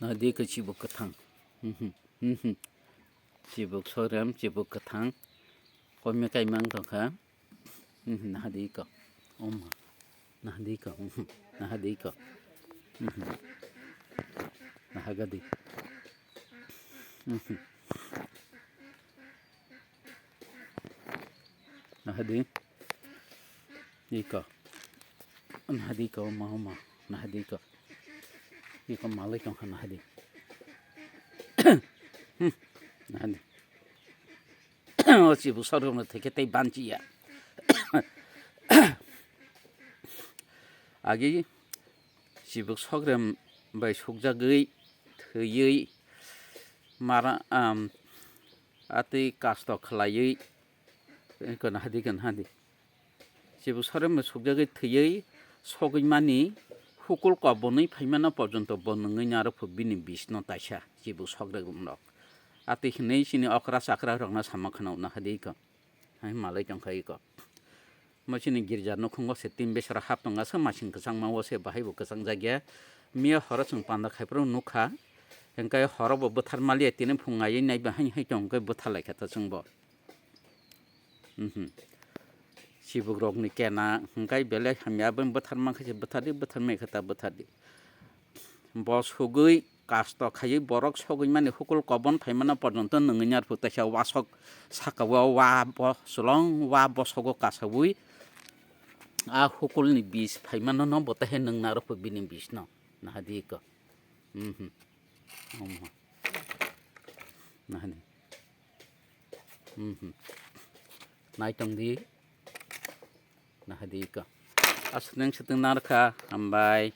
나디그 지복 그탕 지복 소렴 지복 그탕 꼬미 까이망 더카 나디거 엄마 나디거 나디거 나가디 나디 이거 나디거 엄마 나디거 이거 말이죠 나디 나디 지부 서름은 되게 때 반지야 아기 지부 서름 뭐 속작의 더의 마라 아티 가스도 클라의 그건 하디 지부 서름은 속작의 더의 속의만이 후kul과 bonai phaimana porjonto bonungai naro phobini bisno taisa jibu sogragumrok ati hinei sini okra sakra rongna samakhana na hadika hai malai tongkai ko machini girja no khongo se tim besara haptonga samasing kesang mawo se bahai bu kesang jagya mia hora chung panda khaipro nukha engkai hora bo bothar mali etine phungai nai ba hai tongkai bothalai khata chungbo Sibuk rok ni kena hingkai bele hamya ben bothar mangkhe bothadi bothar me khata bothadi bos hugui kasto khai borok sogui mane hukul kobon phaimana porjonto nungnyar putasa wasok sakawa wa bo sulong wa bosogo kasabui a hukul ni bis phaimana no botahe nungna ro bini bis no nahadi ko nahadi naitong di nah di ka asneng setengah narka ambai